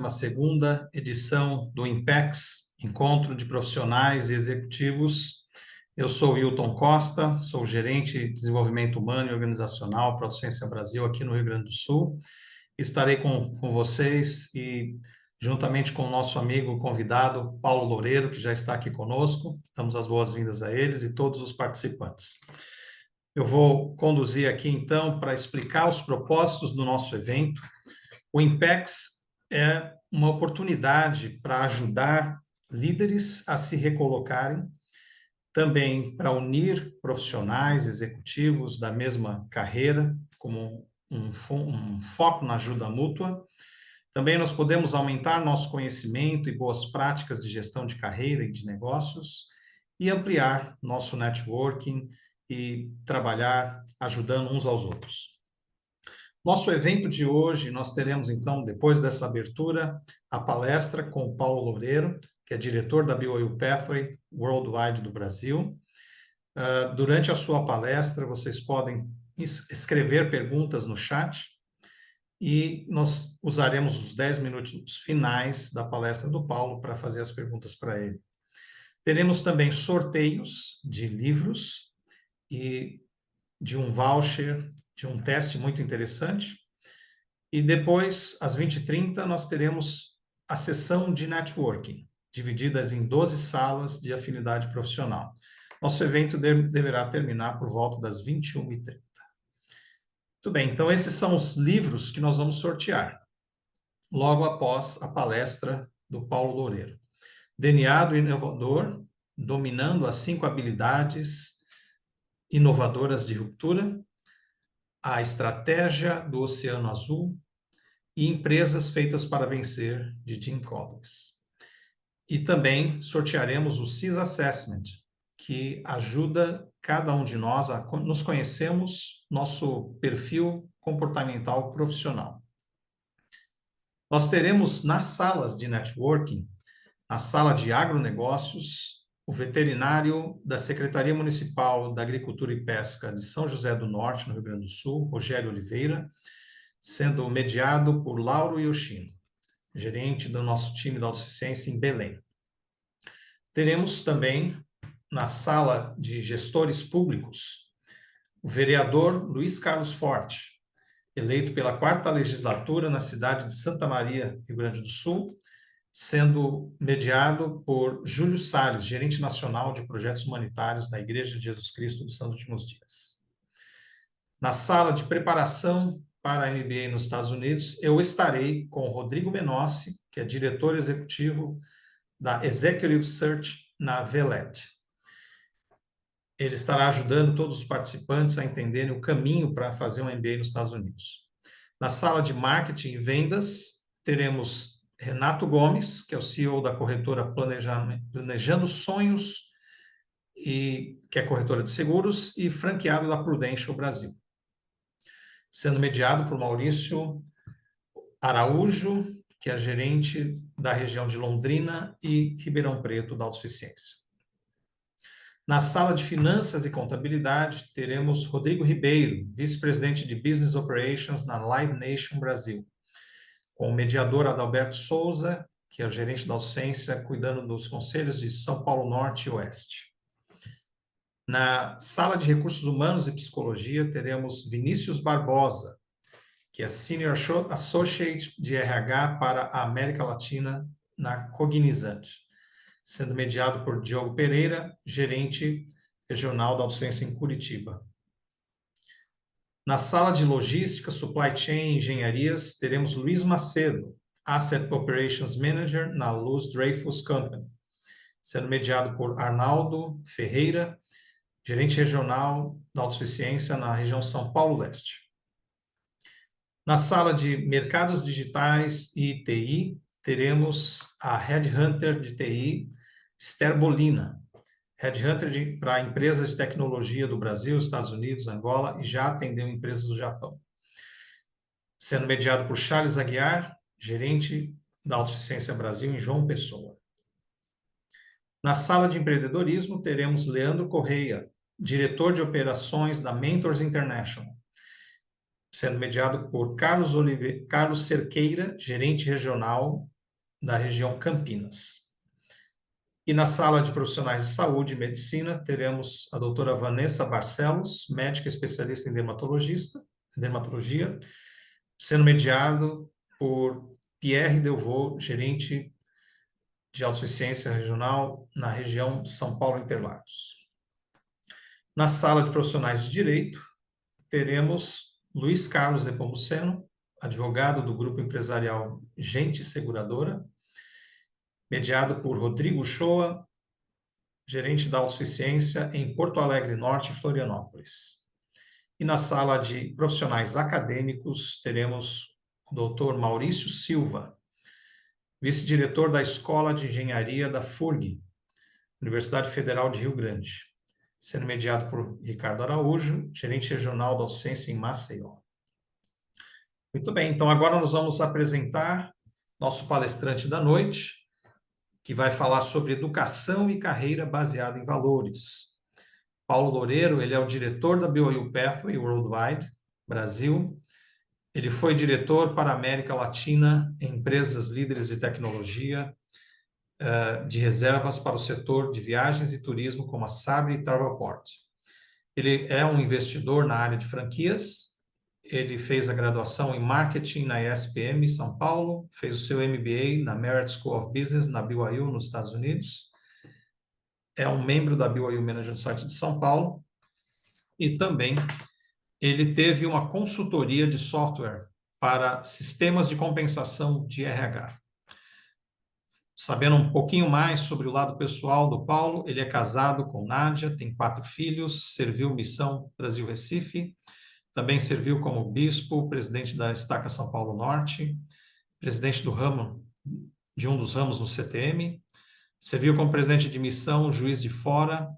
32ª edição do IMPEX, Encontro de Profissionais e Executivos. Eu sou Wilton Costa, sou gerente de Desenvolvimento Humano e Organizacional para a Docência Brasil aqui no Rio Grande do Sul. Estarei com vocês e juntamente com o nosso amigo convidado, Paulo Loureiro, que já está aqui conosco. Damos as boas-vindas a eles e todos os participantes. Eu vou conduzir aqui, então, para explicar os propósitos do nosso evento. O IMPEX é uma oportunidade para ajudar líderes a se recolocarem, também para unir profissionais, executivos da mesma carreira, como um foco na ajuda mútua. Também nós podemos aumentar nosso conhecimento e boas práticas de gestão de carreira e de negócios e ampliar nosso networking e trabalhar ajudando uns aos outros. Nosso evento de hoje, nós teremos, então, depois dessa abertura, a palestra com o Paulo Loureiro, que é diretor da BYU Pathway Worldwide do Brasil. Durante a sua palestra, vocês podem escrever perguntas no chat e nós usaremos os 10 minutos finais da palestra do Paulo para fazer as perguntas para ele. Teremos também sorteios de livros e de um voucher, de um teste muito interessante. E depois, às 20h30, nós teremos a sessão de networking, divididas em 12 salas de afinidade profissional. Nosso evento deverá terminar por volta das 21h30. Muito bem, então esses são os livros que nós vamos sortear, logo após a palestra do Paulo Loureiro. DNA do Inovador, dominando as 5 habilidades inovadoras de ruptura, a estratégia do Oceano Azul e empresas feitas para vencer, de Jim Collins. E também sortearemos o CIS Assessment, que ajuda cada um de nós a nos conhecermos nosso perfil comportamental profissional. Nós teremos nas salas de networking, a sala de agronegócios, o veterinário da Secretaria Municipal da Agricultura e Pesca de São José do Norte, no Rio Grande do Sul, Rogério Oliveira, sendo mediado por Lauro Yoshino, gerente do nosso time da autossuficiência em Belém. Teremos também, na sala de gestores públicos, o vereador Luiz Carlos Forte, eleito pela 4ª legislatura na cidade de Santa Maria, Rio Grande do Sul, sendo mediado por Júlio Salles, gerente nacional de projetos humanitários da Igreja de Jesus Cristo dos Santos Últimos Dias. Na sala de preparação para a MBA nos Estados Unidos, eu estarei com o Rodrigo Menossi, que é diretor executivo da Executive Search na VLED. Ele estará ajudando todos os participantes a entenderem o caminho para fazer um MBA nos Estados Unidos. Na sala de marketing e vendas, teremos Renato Gomes, que é o CEO da corretora Planejando Sonhos, que é corretora de seguros, e franqueado da Prudential Brasil, sendo mediado por Maurício Araújo, que é gerente da região de Londrina e Ribeirão Preto da autossuficiência. Na sala de finanças e contabilidade, teremos Rodrigo Ribeiro, vice-presidente de Business Operations na Live Nation Brasil, com o mediador Adalberto Souza, que é o gerente da autossuficiência, cuidando dos conselhos de São Paulo Norte e Oeste. Na sala de recursos humanos e psicologia, teremos Vinícius Barbosa, que é Senior Associate de RH para a América Latina na Cognizant, sendo mediado por Diogo Pereira, gerente regional da autossuficiência em Curitiba. Na sala de logística, supply chain e engenharias, teremos Luiz Macedo, Asset Operations Manager na Luz Dreyfus Company, sendo mediado por Arnaldo Ferreira, gerente regional da autossuficiência na região São Paulo Leste. Na sala de mercados digitais e TI, teremos a Headhunter de TI, Esther Bolina, Headhunter para empresas de tecnologia do Brasil, Estados Unidos, Angola, e já atendeu empresas do Japão. Sendo mediado por Charles Aguiar, gerente da Autossuficiência Brasil em João Pessoa. Na sala de empreendedorismo, teremos Leandro Correia, diretor de operações da Mentors International, sendo mediado por Carlos Cerqueira, gerente regional da região Campinas. E na sala de profissionais de saúde e medicina, teremos a doutora Vanessa Barcelos, médica especialista em dermatologia, sendo mediado por Pierre Delvaux, gerente de autossuficiência regional na região São Paulo Interlagos. Na sala de profissionais de direito, teremos Luiz Carlos Nepomuceno, advogado do grupo empresarial Gente Seguradora, mediado por Rodrigo Shoa, gerente da autossuficiência em Porto Alegre Norte e Florianópolis. E na sala de profissionais acadêmicos, teremos o doutor Maurício Silva, vice-diretor da Escola de Engenharia da FURG, Universidade Federal de Rio Grande, sendo mediado por Ricardo Araújo, gerente regional da autossuficiência em Maceió. Muito bem, então agora nós vamos apresentar nosso palestrante da noite, que vai falar sobre educação e carreira baseada em valores. Paulo Loureiro, ele é o diretor da BYU Pathway Worldwide, Brasil. Ele foi diretor para a América Latina em empresas líderes de tecnologia, de reservas para o setor de viagens e turismo, como a Sabre e Travelport. Ele é um investidor na área de franquias. Ele fez a graduação em marketing na ESPM, São Paulo, fez o seu MBA na Merit School of Business, na BYU, nos Estados Unidos. É um membro da BYU Management Society de São Paulo. E também ele teve uma consultoria de software para sistemas de compensação de RH. Sabendo um pouquinho mais sobre o lado pessoal do Paulo, ele é casado com Nádia, tem 4 filhos, serviu Missão Brasil Recife, também serviu como bispo, presidente da Estaca São Paulo Norte, presidente do ramo, de um dos ramos no CTM, serviu como presidente de missão, Juiz de Fora,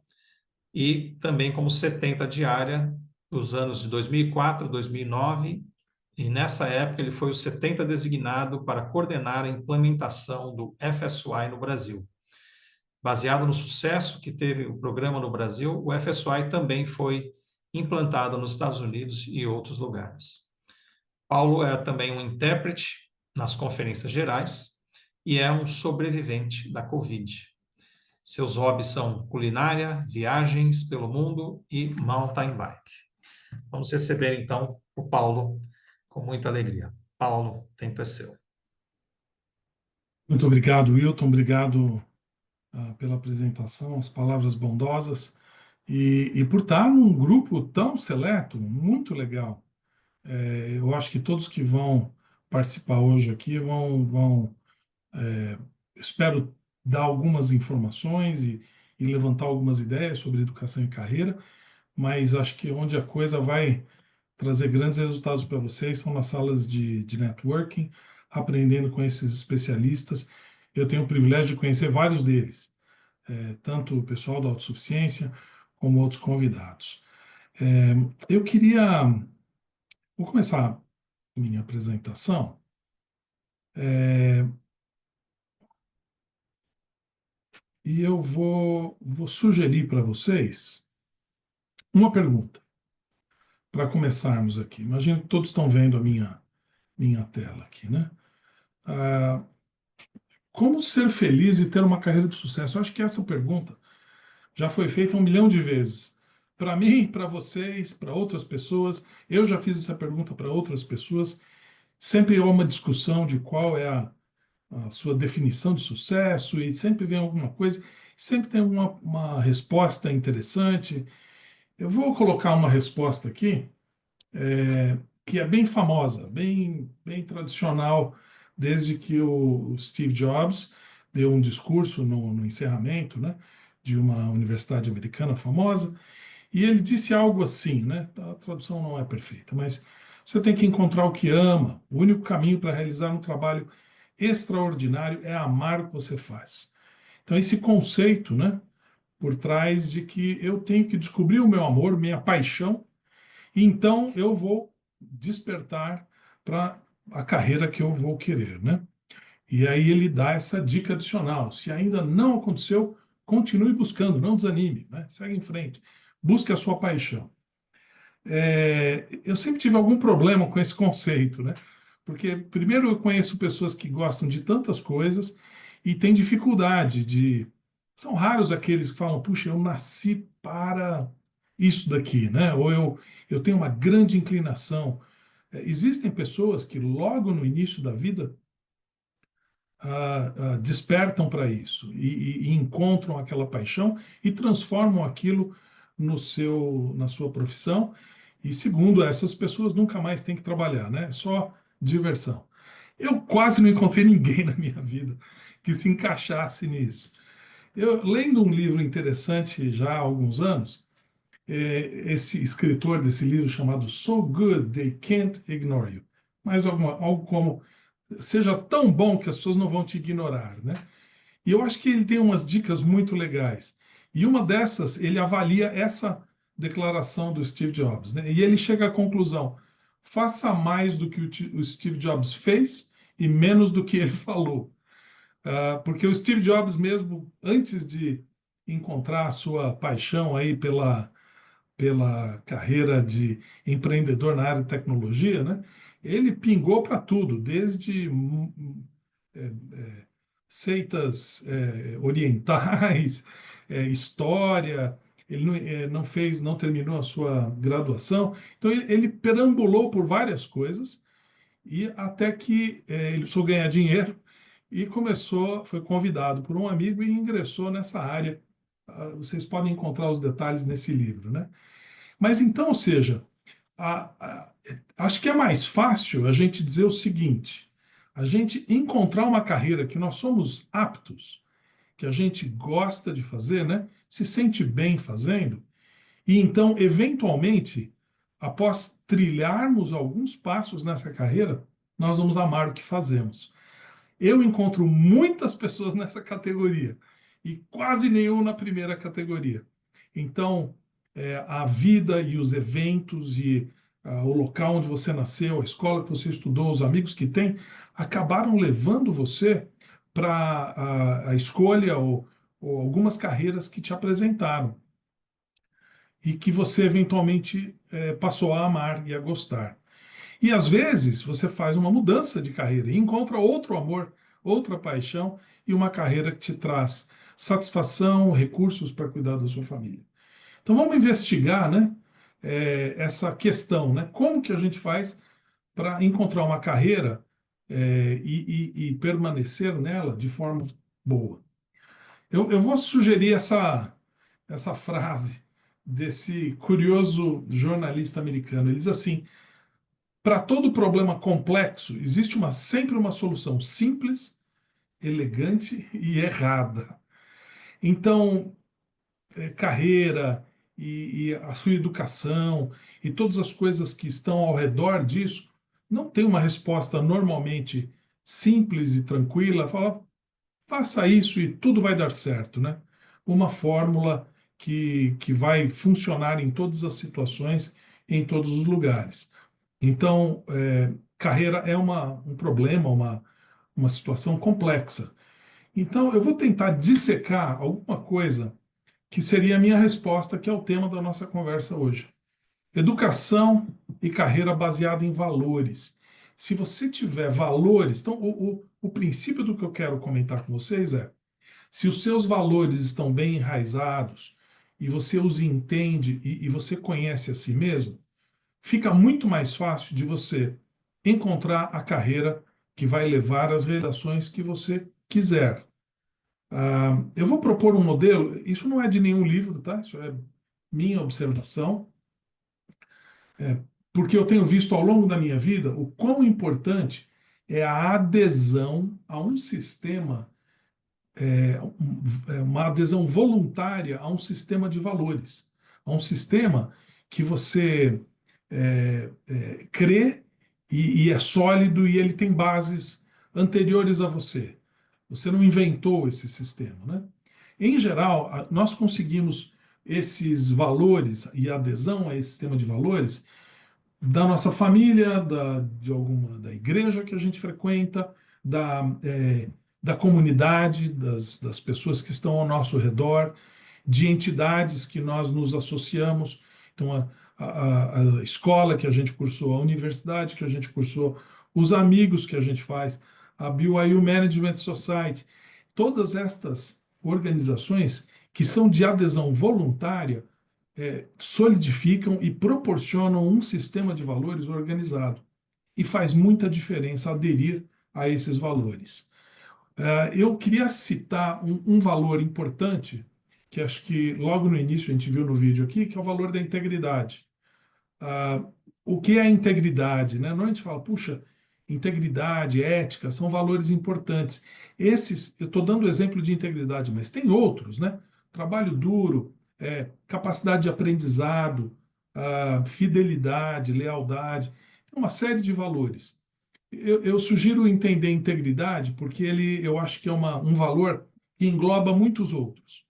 e também como 70 de área, nos anos de 2004, 2009, e nessa época ele foi o 70 designado para coordenar a implementação do FSY no Brasil. Baseado no sucesso que teve o programa no Brasil, o FSY também foi implantado nos Estados Unidos e outros lugares. Paulo é também um intérprete nas conferências gerais e é um sobrevivente da Covid. Seus hobbies são culinária, viagens pelo mundo e mountain bike. Vamos receber, então, o Paulo com muita alegria. Paulo, o tempo é seu. Muito obrigado, Wilton. Obrigado pela apresentação, as palavras bondosas e por estar num grupo tão seleto, muito legal. Eu acho que todos que vão participar hoje aqui vão espero dar algumas informações e levantar algumas ideias sobre educação e carreira, mas acho que onde a coisa vai trazer grandes resultados para vocês são nas salas de networking, aprendendo com esses especialistas. Eu tenho o privilégio de conhecer vários deles, tanto o pessoal da autossuficiência como outros convidados. Eu queria... Vou começar minha apresentação. E eu vou sugerir para vocês uma pergunta, para começarmos aqui. Imagino que todos estão vendo a minha tela aqui, né? Como ser feliz e ter uma carreira de sucesso? Eu acho que essa pergunta já foi feita 1 milhão de vezes. Para mim, para vocês, para outras pessoas. Eu já fiz essa pergunta para outras pessoas. Sempre há uma discussão de qual é a sua definição de sucesso e sempre vem alguma coisa, sempre tem uma resposta interessante. Eu vou colocar uma resposta aqui, que é bem famosa, bem tradicional, desde que o Steve Jobs deu um discurso no encerramento, né, de uma universidade americana famosa, e ele disse algo assim, né, a tradução não é perfeita, mas você tem que encontrar o que ama. O único caminho para realizar um trabalho extraordinário é amar o que você faz. Então, esse conceito, né, por trás de que eu tenho que descobrir o meu amor, minha paixão, e então eu vou despertar para a carreira que eu vou querer, né? E aí ele dá essa dica adicional. Se ainda não aconteceu, continue buscando, não desanime, né? Segue em frente. Busque a sua paixão. Eu sempre tive algum problema com esse conceito, né? Porque, primeiro, eu conheço pessoas que gostam de tantas coisas e têm dificuldade de. São raros aqueles que falam, puxa, eu nasci para isso daqui, né? Ou eu tenho uma grande inclinação. Existem pessoas que, logo no início da vida, despertam para isso e encontram aquela paixão e transformam aquilo na sua profissão. E segundo, essas pessoas nunca mais têm que trabalhar, né? É só diversão. Eu quase não encontrei ninguém na minha vida que se encaixasse nisso. Eu lendo um livro interessante já há alguns anos, esse escritor desse livro chamado So Good They Can't Ignore You, mas algo como seja tão bom que as pessoas não vão te ignorar, né? E eu acho que ele tem umas dicas muito legais. E uma dessas, ele avalia essa declaração do Steve Jobs, né? E ele chega à conclusão: faça mais do que o Steve Jobs fez e menos do que ele falou. Porque o Steve Jobs mesmo, antes de encontrar a sua paixão aí pela carreira de empreendedor na área de tecnologia, né? Ele pingou para tudo, desde é, é, seitas orientais, história. Ele não fez, não terminou a sua graduação, então ele perambulou por várias coisas e até que ele precisou ganhar dinheiro e foi convidado por um amigo e ingressou nessa área. Vocês podem encontrar os detalhes nesse livro, né? Mas então, ou seja, a- a- acho que é mais fácil a gente dizer o seguinte: a gente encontrar uma carreira que nós somos aptos, que a gente gosta de fazer, né? Se sente bem fazendo, e então, eventualmente, após trilharmos alguns passos nessa carreira, nós vamos amar o que fazemos. Eu encontro muitas pessoas nessa categoria e quase nenhum na primeira categoria. Então, a vida e os eventos e o local onde você nasceu, a escola que você estudou, os amigos que tem, acabaram levando você para a escolha ou algumas carreiras que te apresentaram e que você eventualmente passou a amar e a gostar. E às vezes você faz uma mudança de carreira e encontra outro amor, outra paixão e uma carreira que te traz satisfação, recursos para cuidar da sua família. Então vamos investigar, né, essa questão, né? Como que a gente faz para encontrar uma carreira e permanecer nela de forma boa? Eu vou sugerir essa frase desse curioso jornalista americano. Ele diz assim: para todo problema complexo, existe sempre uma solução simples, elegante e errada. Então, carreira e a sua educação e todas as coisas que estão ao redor disso não tem uma resposta normalmente simples e tranquila. Fala, faça isso e tudo vai dar certo, né? Uma fórmula que vai funcionar em todas as situações, em todos os lugares. Então, carreira é um problema, uma situação complexa. Então, eu vou tentar dissecar alguma coisa que seria a minha resposta, que é o tema da nossa conversa hoje. Educação e carreira baseada em valores. Se você tiver valores, então o princípio do que eu quero comentar com vocês é: se os seus valores estão bem enraizados e você os entende e você conhece a si mesmo, fica muito mais fácil de você encontrar a carreira que vai levar às realizações que você quiser. Eu vou propor um modelo, isso não é de nenhum livro, tá? Isso é minha observação, porque eu tenho visto ao longo da minha vida o quão importante é a adesão a um sistema, uma adesão voluntária a um sistema de valores, a um sistema que você crê e é sólido e ele tem bases anteriores a você. Você não inventou esse sistema, né? Em geral, nós conseguimos esses valores e adesão a esse sistema de valores da nossa família, da igreja que a gente frequenta, da comunidade, das pessoas que estão ao nosso redor, de entidades que nós nos associamos. Então, a escola que a gente cursou, a universidade que a gente cursou, os amigos que a gente faz, a BYU Management Society, todas estas organizações que são de adesão voluntária, solidificam e proporcionam um sistema de valores organizado. E faz muita diferença aderir a esses valores. Eu queria citar um valor importante, que acho que logo no início a gente viu no vídeo aqui, que é o valor da integridade. Ah, o que é a integridade, né? Normalmente a gente fala, puxa, integridade, ética, são valores importantes. Esses, eu estou dando o exemplo de integridade, mas tem outros, né? Trabalho duro, capacidade de aprendizado, fidelidade, lealdade, uma série de valores. Eu sugiro entender integridade porque eu acho que é um valor que engloba muitos outros.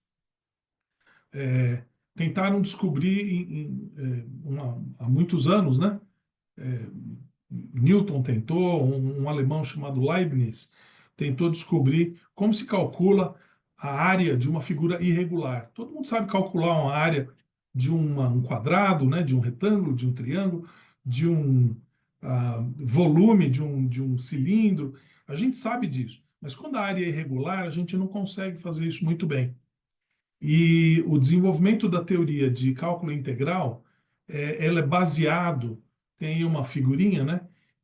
É, Tentaram descobrir há muitos anos, né? É, Newton tentou, um alemão chamado Leibniz tentou descobrir como se calcula a área de uma figura irregular. Todo mundo sabe calcular uma área de um quadrado, né? De um retângulo, de um triângulo, de um volume de um cilindro. A gente sabe disso. Mas quando a área é irregular, a gente não consegue fazer isso muito bem. E o desenvolvimento da teoria de cálculo integral, ela é baseado, tem aí uma figurinha, né?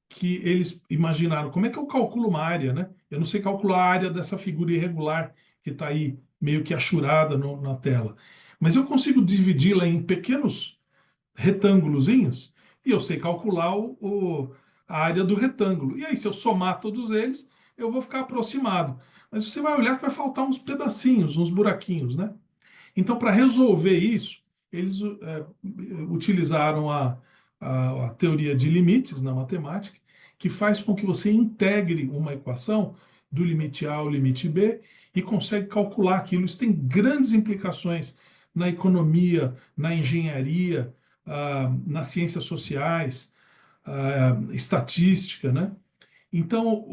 Que eles imaginaram, como é que eu calculo uma área, né? Eu não sei calcular a área dessa figura irregular que está aí meio que achurada na tela. Mas eu consigo dividi-la em pequenos retângulozinhos e eu sei calcular a área do retângulo. E aí, se eu somar todos eles, eu vou ficar aproximado. Mas você vai olhar que vai faltar uns pedacinhos, uns buraquinhos, né? Então, para resolver isso, eles utilizaram a teoria de limites na matemática, que faz com que você integre uma equação do limite A ao limite B e consegue calcular aquilo. Isso tem grandes implicações na economia, na engenharia, nas ciências sociais, estatística, né? Então,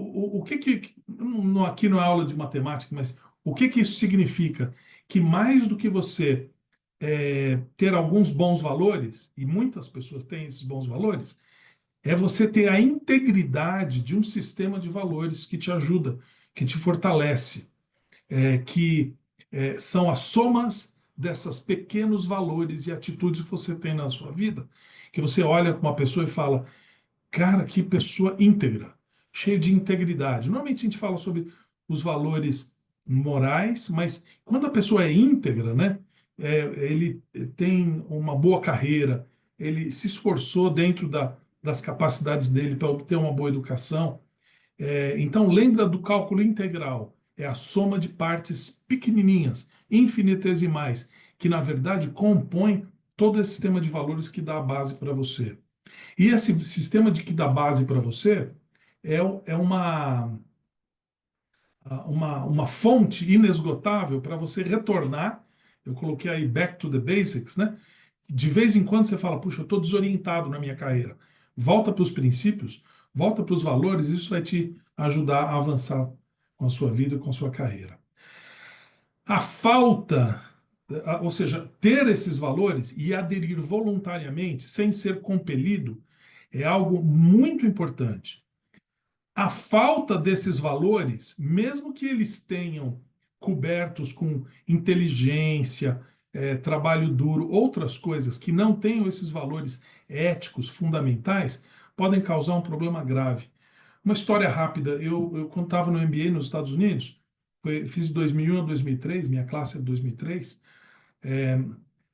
aqui não é aula de matemática, mas o que isso significa? Que mais do que você ter alguns bons valores, e muitas pessoas têm esses bons valores, é você ter a integridade de um sistema de valores que te ajuda, que te fortalece, que são as somas dessas pequenos valores e atitudes que você tem na sua vida, que você olha para uma pessoa e fala, cara, que pessoa íntegra, cheia de integridade. Normalmente a gente fala sobre os valores morais, mas quando a pessoa é íntegra, né, ele tem uma boa carreira, ele se esforçou dentro das capacidades dele para obter uma boa educação. Então, lembra do cálculo integral. É a soma de partes pequenininhas, infinitesimais, que na verdade compõem todo esse sistema de valores que dá a base para você. E esse sistema de que dá base para você é uma fonte inesgotável para você retornar. Eu coloquei aí back to the basics, né? De vez em quando você fala, puxa, eu estou desorientado na minha carreira. Volta para os princípios, volta para os valores, isso vai te ajudar a avançar com a sua vida, com a sua carreira. A falta, ou seja, ter esses valores e aderir voluntariamente, sem ser compelido, é algo muito importante. A falta desses valores, mesmo que eles tenham cobertos com inteligência, trabalho duro, outras coisas que não tenham esses valores éticos fundamentais, podem causar um problema grave. Uma história rápida: eu quando estava no MBA nos Estados Unidos, fiz de 2001 a 2003, minha classe é de 2003.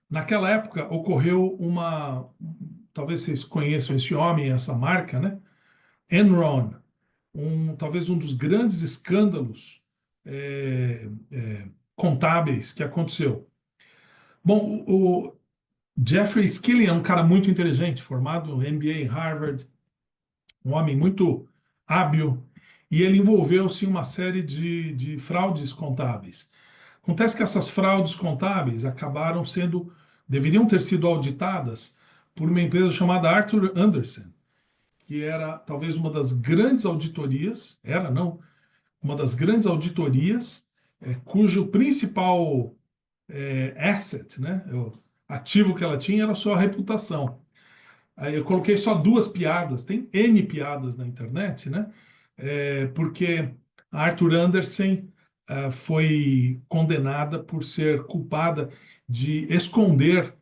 Naquela época ocorreu talvez vocês conheçam esse homem, essa marca, né? Enron, talvez um dos grandes escândalos contábeis que aconteceu. Bom, o Jeffrey Skilling é um cara muito inteligente, formado no MBA em Harvard, um homem muito hábil, e ele envolveu-se em uma série de fraudes contábeis. Acontece que essas fraudes contábeis deveriam ter sido auditadas por uma empresa chamada Arthur Andersen, que era talvez uma das grandes auditorias, uma das grandes auditorias, cujo principal asset, né, o ativo que ela tinha era a sua reputação. Aí eu coloquei só duas piadas, tem N piadas na internet, né? Porque a Arthur Andersen foi condenada por ser culpada de esconder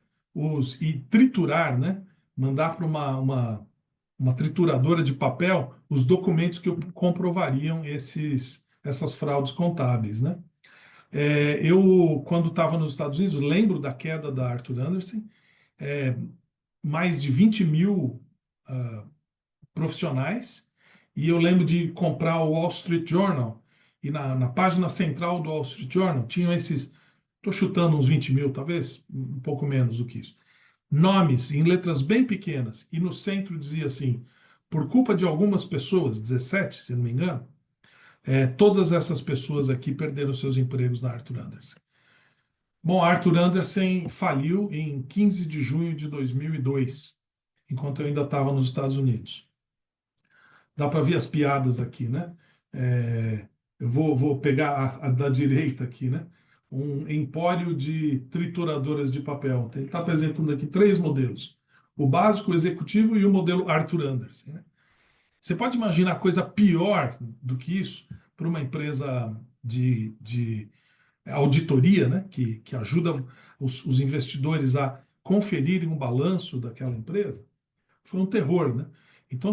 e triturar, né? Mandar para uma trituradora de papel os documentos que comprovariam essas fraudes contábeis, né? Eu, quando estava nos Estados Unidos, lembro da queda da Arthur Andersen, é, mais de 20 mil ah, profissionais, e eu lembro de comprar o Wall Street Journal, e na página central do Wall Street Journal tinham esses, estou chutando uns 20 mil, talvez um pouco menos do que isso, nomes em letras bem pequenas, e no centro dizia assim, por culpa de algumas pessoas, 17, se não me engano, todas essas pessoas aqui perderam seus empregos na Arthur Andersen. Bom, a Arthur Andersen faliu em 15 de junho de 2002, enquanto eu ainda estava nos Estados Unidos. Dá para ver as piadas aqui, né? É, eu vou pegar a da direita aqui, né? Um empório de trituradoras de papel. Ele está apresentando aqui três modelos: o básico, o executivo e o modelo Arthur Andersen, né? Você pode imaginar coisa pior do que isso para uma empresa de auditoria, né? Que ajuda os investidores a conferirem um balanço daquela empresa? Foi um terror, né? Então,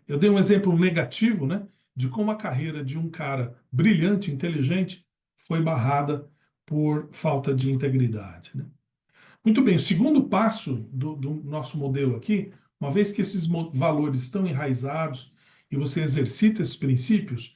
eu dei um exemplo negativo, né, de como a carreira de um cara brilhante, inteligente, foi barrada por falta de integridade, né? Muito bem, o segundo passo do nosso modelo aqui, uma vez que esses valores estão enraizados e você exercita esses princípios,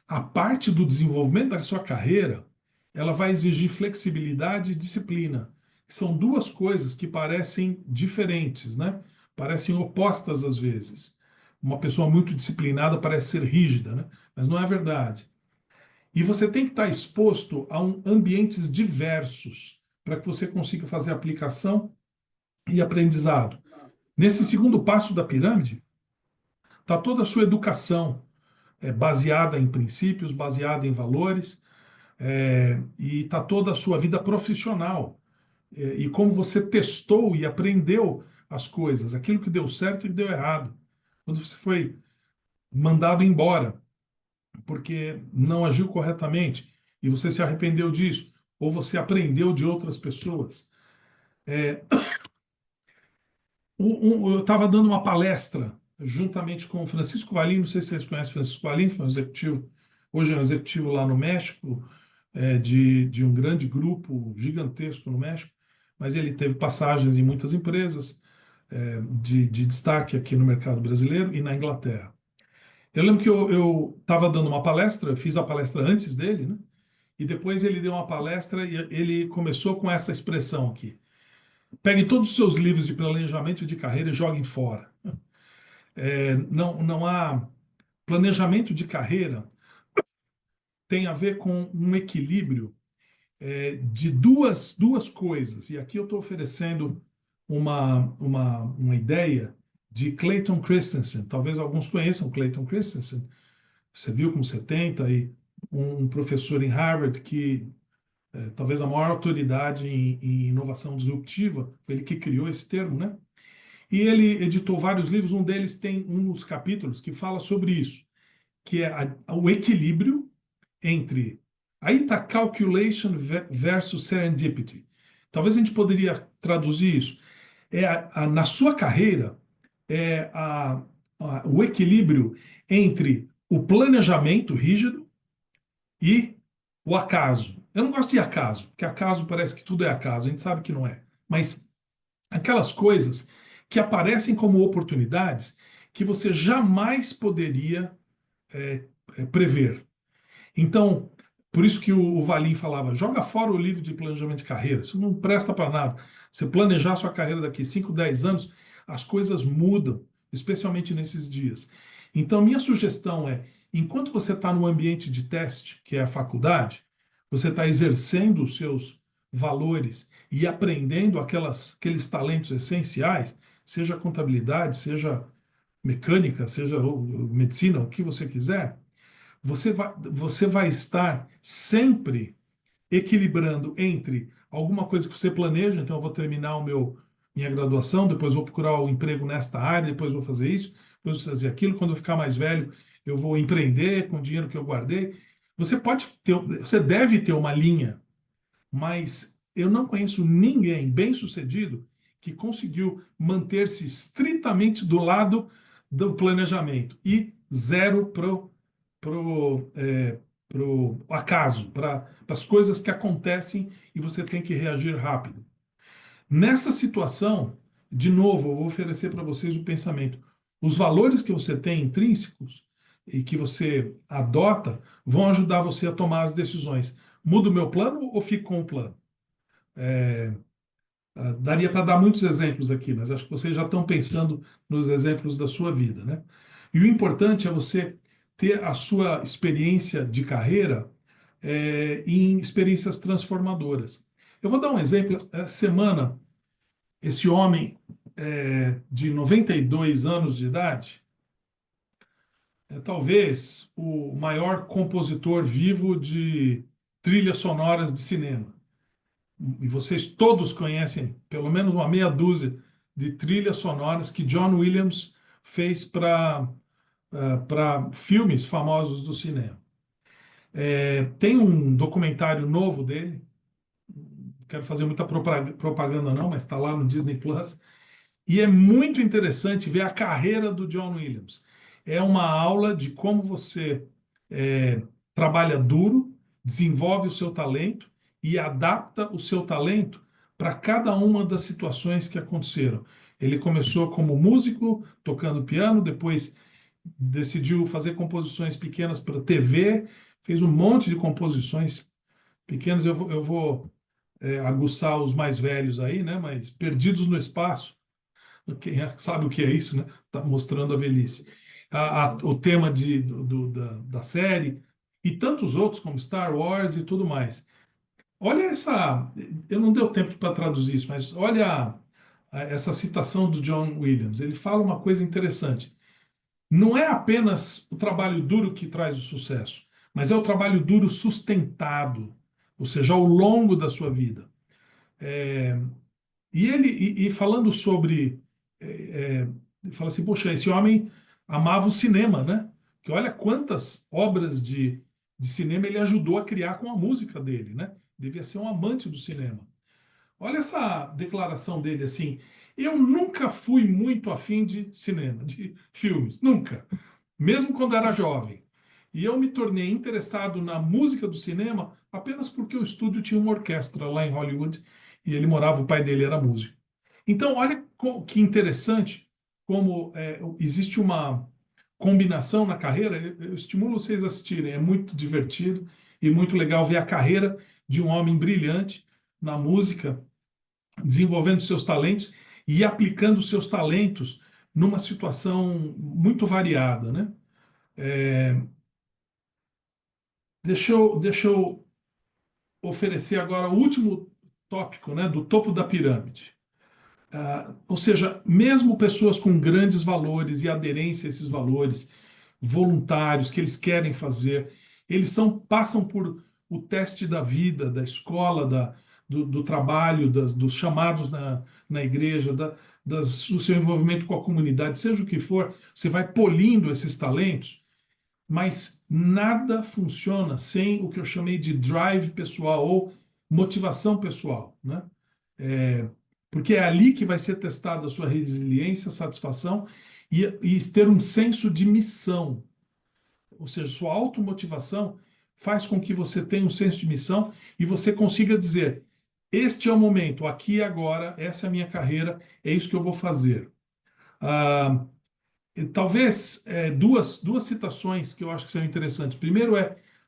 a parte do desenvolvimento da sua carreira, ela vai exigir flexibilidade e disciplina, que são duas coisas que parecem diferentes, né? Parecem opostas às vezes. Uma pessoa muito disciplinada parece ser rígida, né? Mas não é verdade. E você tem que estar exposto a ambientes diversos para que você consiga fazer aplicação e aprendizado. Nesse segundo passo da pirâmide, está toda a sua educação, baseada em princípios, baseada em valores, e está toda a sua vida profissional, e como você testou e aprendeu as coisas, aquilo que deu certo e que deu errado. Quando você foi mandado embora porque não agiu corretamente e você se arrependeu disso, ou você aprendeu de outras pessoas. Eu estava dando uma palestra juntamente com o Francisco Valim, não sei se vocês conhecem o Francisco Valim, foi um executivo, hoje é um executivo lá no México, de um grande grupo gigantesco no México, mas ele teve passagens em muitas empresas de destaque aqui no mercado brasileiro e na Inglaterra. Eu lembro que eu estava dando uma palestra, fiz a palestra antes dele, né? E depois ele deu uma palestra e ele começou com essa expressão aqui: pegue todos os seus livros de planejamento de carreira e joguem fora. Não há planejamento de carreira, tem a ver com um equilíbrio de duas coisas. E aqui eu estou oferecendo uma ideia de Clayton Christensen. Talvez alguns conheçam Clayton Christensen. Você viu como você tem, tá aí um professor em Harvard que talvez a maior autoridade em inovação disruptiva, foi ele que criou esse termo, né? E ele editou vários livros, um deles tem um dos capítulos que fala sobre isso, que é o equilíbrio entre. Aí está calculation versus serendipity. Talvez a gente poderia traduzir isso. Na sua carreira, o equilíbrio entre o planejamento rígido e o acaso. Eu não gosto de acaso, porque acaso parece que tudo é acaso, a gente sabe que não é. Mas aquelas coisas que aparecem como oportunidades que você jamais poderia prever. Então, por isso que o Valim falava, joga fora o livro de planejamento de carreira, isso não presta para nada. Você planejar sua carreira daqui 5, 10 anos, as coisas mudam, especialmente nesses dias. Então, minha sugestão é, enquanto você está no ambiente de teste, que é a faculdade, você está exercendo os seus valores e aprendendo aqueles talentos essenciais, seja contabilidade, seja mecânica, seja medicina, o que você quiser, você vai estar sempre equilibrando entre alguma coisa que você planeja, então eu vou terminar o meu minha graduação, depois vou procurar um emprego nesta área, depois vou fazer isso, depois vou fazer aquilo. Quando eu ficar mais velho, eu vou empreender com o dinheiro que eu guardei. Você deve ter uma linha, mas eu não conheço ninguém bem-sucedido que conseguiu manter-se estritamente do lado do planejamento e zero pro acaso, para as coisas que acontecem e você tem que reagir rápido. Nessa situação, de novo, eu vou oferecer para vocês o pensamento. Os valores que você tem intrínsecos e que você adota vão ajudar você a tomar as decisões. Mudo o meu plano ou fico com o plano? Daria para dar muitos exemplos aqui, mas acho que vocês já estão pensando nos exemplos da sua vida, né? E o importante é você ter a sua experiência de carreira em experiências transformadoras. Eu vou dar um exemplo. Essa semana, esse homem de 92 anos de idade é talvez o maior compositor vivo de trilhas sonoras de cinema. E vocês todos conhecem pelo menos uma meia dúzia de trilhas sonoras que John Williams fez para filmes famosos do cinema. Tem um documentário novo dele, não quero fazer muita propaganda não, mas está lá no Disney Plus, e é muito interessante ver a carreira do John Williams. É uma aula de como você trabalha duro, desenvolve o seu talento e adapta o seu talento para cada uma das situações que aconteceram. Ele começou como músico, tocando piano, depois decidiu fazer composições pequenas para TV, fez um monte de composições pequenas. Eu vou aguçar os mais velhos aí, né? Mas Perdidos no Espaço, quem sabe o que é isso, né? Está mostrando a velhice. O tema da série e tantos outros, como Star Wars e tudo mais. Olha essa. Eu não deu tempo para traduzir isso, mas olha essa citação do John Williams. Ele fala uma coisa interessante. Não é apenas o trabalho duro que traz o sucesso, mas é o trabalho duro sustentado, ou seja, ao longo da sua vida. E falando sobre. Ele fala assim: poxa, esse homem amava o cinema, né? Que olha quantas obras de cinema ele ajudou a criar com a música dele, né? Devia ser um amante do cinema. Olha essa declaração dele assim: eu nunca fui muito afim de cinema, de filmes, nunca, mesmo quando era jovem. E eu me tornei interessado na música do cinema apenas porque o estúdio tinha uma orquestra lá em Hollywood e ele morava, o pai dele era músico. Então, olha que interessante como existe uma combinação na carreira. Eu estimulo vocês a assistirem, é muito divertido e muito legal ver a carreira de um homem brilhante na música, desenvolvendo seus talentos e aplicando seus talentos numa situação muito variada, né? Deixa eu oferecer agora o último tópico, né, do topo da pirâmide. Ou seja, mesmo pessoas com grandes valores e aderência a esses valores, voluntários que eles querem fazer, passam por o teste da vida, da escola, do trabalho, dos chamados na igreja, do seu envolvimento com a comunidade, seja o que for, você vai polindo esses talentos, mas nada funciona sem o que eu chamei de drive pessoal ou motivação pessoal, né? Porque é ali que vai ser testada a sua resiliência, satisfação e ter um senso de missão. Ou seja, sua automotivação faz com que você tenha um senso de missão e você consiga dizer: este é o momento, aqui e agora, essa é a minha carreira, é isso que eu vou fazer. Talvez duas citações que eu acho que são interessantes. Primeiro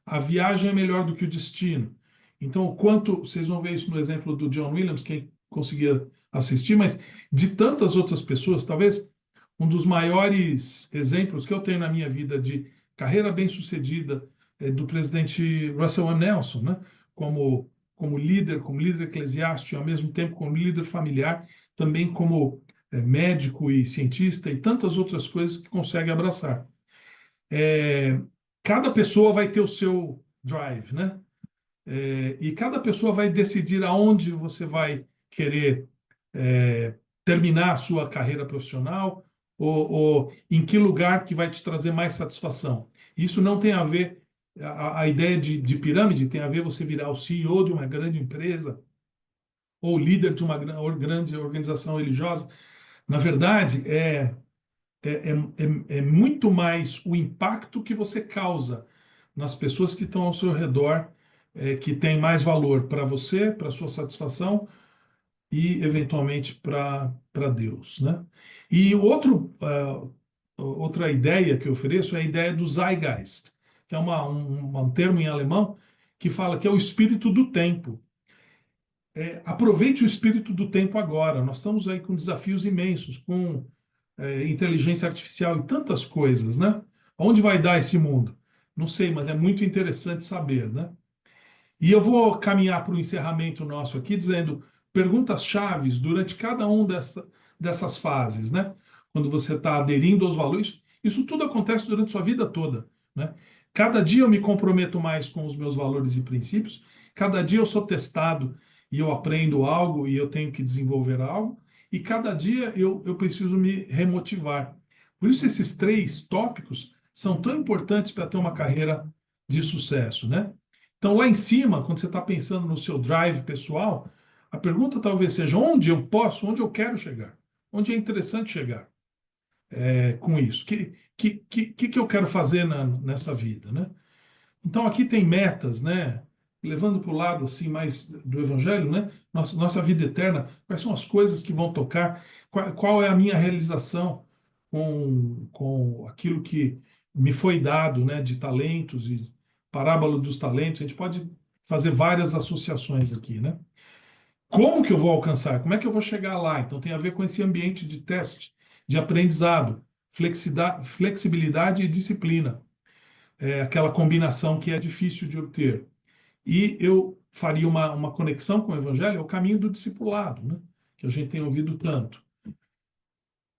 a viagem é melhor do que o destino. Então, o quanto, vocês vão ver isso no exemplo do John Williams, quem conseguia assistir, mas de tantas outras pessoas, talvez um dos maiores exemplos que eu tenho na minha vida de carreira bem-sucedida é do presidente Russell M. Nelson, né? Como líder eclesiástico, e ao mesmo tempo como líder familiar, também como médico e cientista e tantas outras coisas que consegue abraçar. Cada pessoa vai ter o seu drive, né? E cada pessoa vai decidir aonde você vai querer terminar a sua carreira profissional, ou em que lugar que vai te trazer mais satisfação. Isso não tem a ver, a ideia de pirâmide tem a ver você virar o CEO de uma grande empresa ou líder de uma grande organização religiosa. Na verdade, é muito mais o impacto que você causa nas pessoas que estão ao seu redor, que tem mais valor para você, para sua satisfação e, eventualmente, para Deus, né? E outra ideia que eu ofereço é a ideia do Zeitgeist, que é um termo em alemão que fala que é o espírito do tempo. Aproveite o espírito do tempo agora. Nós estamos aí com desafios imensos, com inteligência artificial e tantas coisas, né? Onde vai dar esse mundo? Não sei, mas é muito interessante saber, né? E eu vou caminhar para o encerramento nosso aqui, dizendo perguntas chaves durante cada dessas fases, né? Quando você está aderindo aos valores, isso tudo acontece durante sua vida toda, né? Cada dia eu me comprometo mais com os meus valores e princípios, cada dia eu sou testado e eu aprendo algo e eu tenho que desenvolver algo, e cada dia eu preciso me remotivar. Por isso, esses três tópicos são tão importantes para ter uma carreira de sucesso, né? Então, lá em cima, quando você está pensando no seu drive pessoal, a pergunta talvez seja onde eu posso, onde eu quero chegar, onde é interessante chegar com isso, que eu quero fazer nessa vida, né? Então, aqui tem metas, né? Levando para o lado assim mais do Evangelho, né? Nossa vida eterna, quais são as coisas que vão tocar, qual é a minha realização com aquilo que me foi dado, né? De talentos e parábola dos talentos. A gente pode fazer várias associações aqui, né? Como que eu vou alcançar? Como é que eu vou chegar lá? Então, tem a ver com esse ambiente de teste, de aprendizado, flexibilidade e disciplina. É aquela combinação que é difícil de obter. E eu faria uma conexão com o Evangelho, é o caminho do discipulado, né? Que a gente tem ouvido tanto.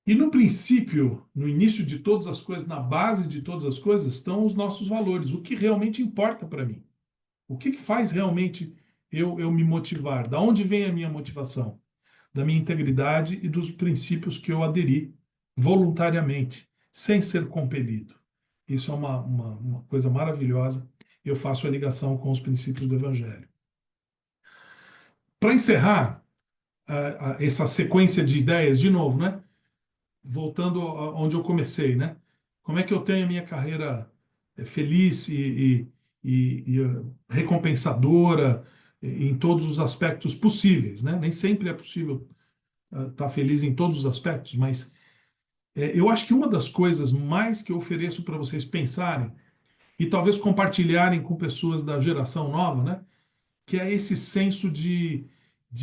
E no princípio, no início de todas as coisas, na base de todas as coisas, estão os nossos valores, o que realmente importa para mim. O que faz realmente eu me motivar? Da onde vem a minha motivação? Da minha integridade e dos princípios que eu aderi voluntariamente, sem ser compelido. Isso é uma coisa maravilhosa. Eu faço a ligação com os princípios do Evangelho. Para encerrar essa sequência de ideias, de novo, né? Voltando onde eu comecei, né? Como é que eu tenho a minha carreira feliz e recompensadora em todos os aspectos possíveis, né? Nem sempre é possível estar feliz em todos os aspectos, mas eu acho que uma das coisas mais que eu ofereço para vocês pensarem e talvez compartilharem com pessoas da geração nova, né? Que é esse senso de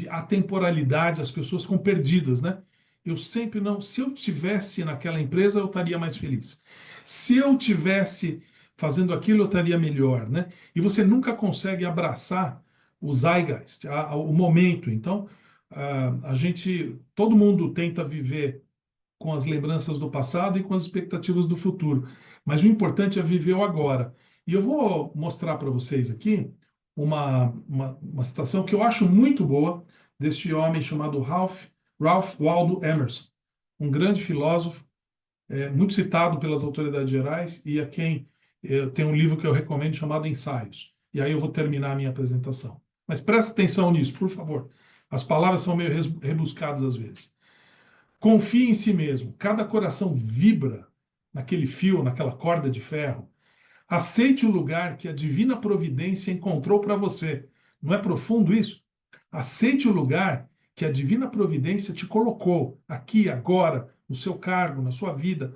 atemporalidade, as pessoas ficam perdidas, né? Eu sempre não. Se eu tivesse naquela empresa, eu estaria mais feliz. Se eu tivesse fazendo aquilo, eu estaria melhor, né? E você nunca consegue abraçar o zeitgeist, o momento. Então, todo mundo tenta viver com as lembranças do passado e com as expectativas do futuro. Mas o importante é viver o agora. E eu vou mostrar para vocês aqui uma citação que eu acho muito boa deste homem chamado Ralph Waldo Emerson, um grande filósofo, muito citado pelas autoridades gerais e a quem tem um livro que eu recomendo chamado Ensaios. E aí eu vou terminar a minha apresentação. Mas preste atenção nisso, por favor. As palavras são meio rebuscadas às vezes. Confie em si mesmo. Cada coração vibra naquele fio, naquela corda de ferro. Aceite o lugar que a divina providência encontrou para você. Não é profundo isso? Aceite o lugar que a divina providência te colocou aqui, agora, no seu cargo, na sua vida,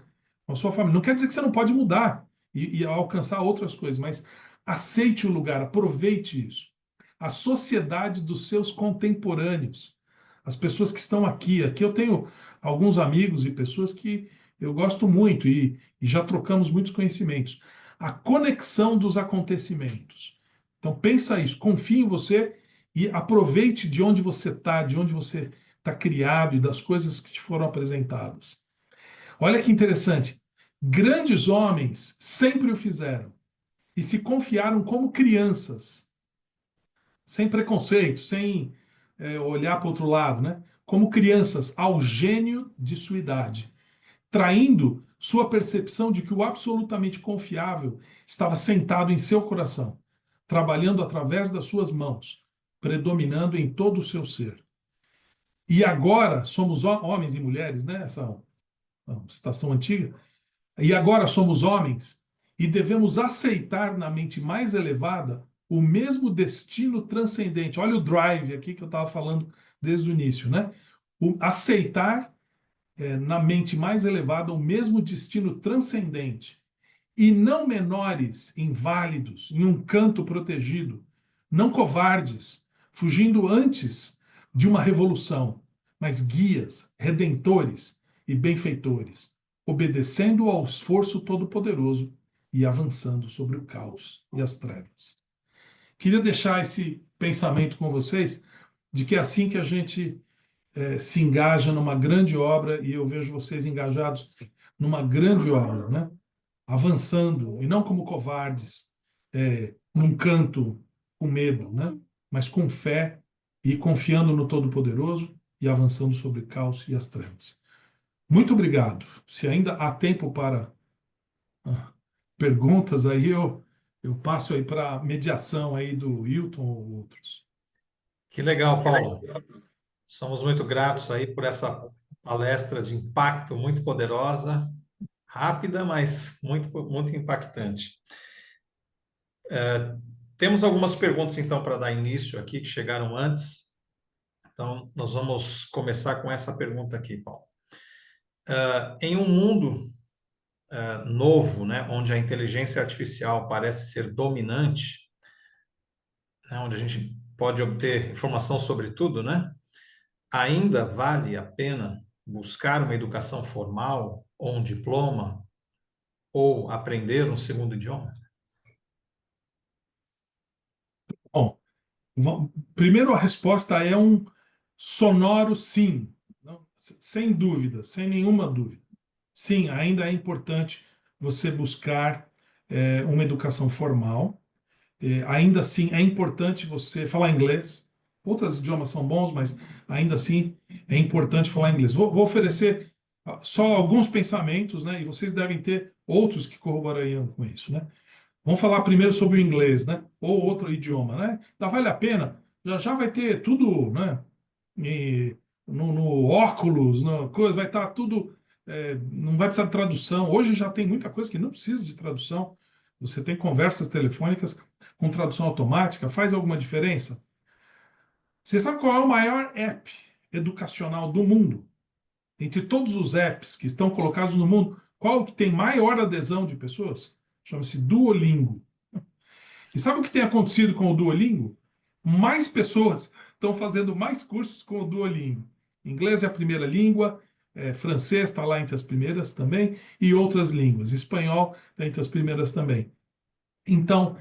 na sua família. Não quer dizer que você não pode mudar e alcançar outras coisas, mas aceite o lugar, aproveite isso. A sociedade dos seus contemporâneos, as pessoas que estão aqui. Aqui eu tenho alguns amigos e pessoas que eu gosto muito e já trocamos muitos conhecimentos. A conexão dos acontecimentos. Então pensa isso, confie em você e aproveite de onde você está, de onde você está criado e das coisas que te foram apresentadas. Olha que interessante. Grandes homens sempre o fizeram e se confiaram como crianças, sem preconceito, sem olhar para o outro lado, né? como crianças ao gênio de sua idade, traindo sua percepção de que o absolutamente confiável estava sentado em seu coração, trabalhando através das suas mãos, predominando em todo o seu ser. E agora somos homens e mulheres, né? Essa citação antiga. E agora somos homens e devemos aceitar na mente mais elevada o mesmo destino transcendente. Olha o drive aqui que eu estava falando desde o início, né? Aceitar na mente mais elevada o mesmo destino transcendente e não menores, inválidos, em um canto protegido, não covardes, fugindo antes de uma revolução, mas guias, redentores e benfeitores, obedecendo ao esforço todo-poderoso e avançando sobre o caos e as trevas. Queria deixar esse pensamento com vocês de que é assim que a gente se engaja numa grande obra, e eu vejo vocês engajados numa grande obra, né? Avançando, e não como covardes, num canto com medo, né? Mas com fé e confiando no Todo-Poderoso e avançando sobre o caos e as trevas. Muito obrigado. Se ainda há tempo para perguntas, aí eu passo aí para a mediação aí do Hilton ou outros. Que legal, Paulo. Somos muito gratos aí por essa palestra de impacto muito poderosa, rápida, mas muito, muito impactante. Temos algumas perguntas, então, para dar início aqui, que chegaram antes. Então, nós vamos começar com essa pergunta aqui, Paulo. Em um mundo novo, né, onde a inteligência artificial parece ser dominante, né, onde a gente pode obter informação sobre tudo, né? Ainda vale a pena buscar uma educação formal ou um diploma ou aprender um segundo idioma? Bom, primeiro a resposta é um sonoro sim, não, sem dúvida, sem nenhuma dúvida. Sim, ainda é importante você buscar uma educação formal. Ainda assim, é importante você falar inglês. Outros idiomas são bons, mas ainda assim é importante falar inglês. Vou oferecer só alguns pensamentos, né? E vocês devem ter outros que corroborariam com isso, né? Vamos falar primeiro sobre o inglês, né? Ou outro idioma, né? Então vale a pena. Já vai ter tudo, né? E no óculos, no coisa, vai estar tudo. Não vai precisar de tradução. Hoje já tem muita coisa que não precisa de tradução. Você tem conversas telefônicas com tradução automática. Faz alguma diferença? Você sabe qual é o maior app educacional do mundo? Entre todos os apps que estão colocados no mundo, qual que tem maior adesão de pessoas? Chama-se Duolingo. E sabe o que tem acontecido com o Duolingo? Mais pessoas estão fazendo mais cursos com o Duolingo. Inglês é a primeira língua, francês está lá entre as primeiras também, e outras línguas. Espanhol está entre as primeiras também. Então,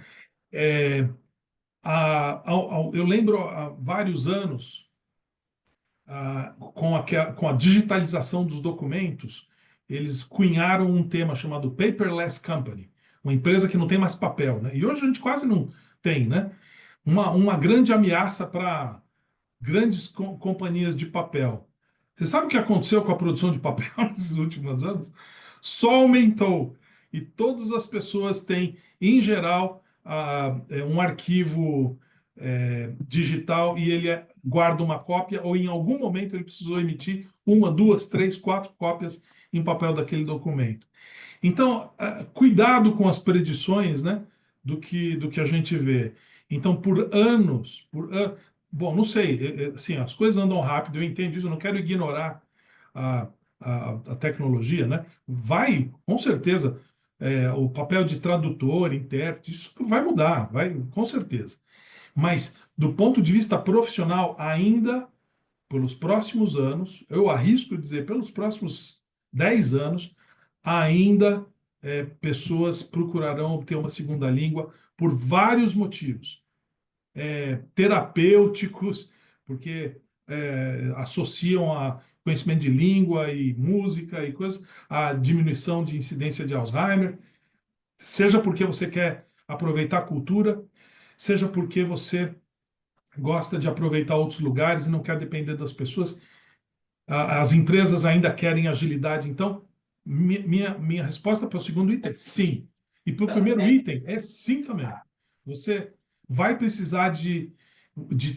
eu lembro há vários anos, com a digitalização dos documentos, eles cunharam um tema chamado Paperless Company, uma empresa que não tem mais papel, né? E hoje a gente quase não tem, né? Uma grande ameaça para grandes companhias de papel. Você sabe o que aconteceu com a produção de papel nesses últimos anos? Só aumentou. E todas as pessoas têm, em geral, um arquivo digital e ele guarda uma cópia, ou em algum momento ele precisou emitir uma, duas, três, quatro cópias em papel daquele documento. Então, cuidado com as predições, né, do que a gente vê. Então, bom, não sei, assim, as coisas andam rápido, eu entendo isso, eu não quero ignorar a, a tecnologia, né? Vai, com certeza, o papel de tradutor, intérprete, isso vai mudar, vai, com certeza. Mas, do ponto de vista profissional, ainda, pelos próximos anos, eu arrisco dizer, pelos próximos 10 anos, ainda pessoas procurarão obter uma segunda língua por vários motivos. Terapêuticos, porque associam a conhecimento de língua e música e coisas, a diminuição de incidência de Alzheimer, seja porque você quer aproveitar a cultura, seja porque você gosta de aproveitar outros lugares e não quer depender das pessoas. As empresas ainda querem agilidade. Então, minha resposta para o segundo item é sim. E para o primeiro item é sim também. Você vai precisar de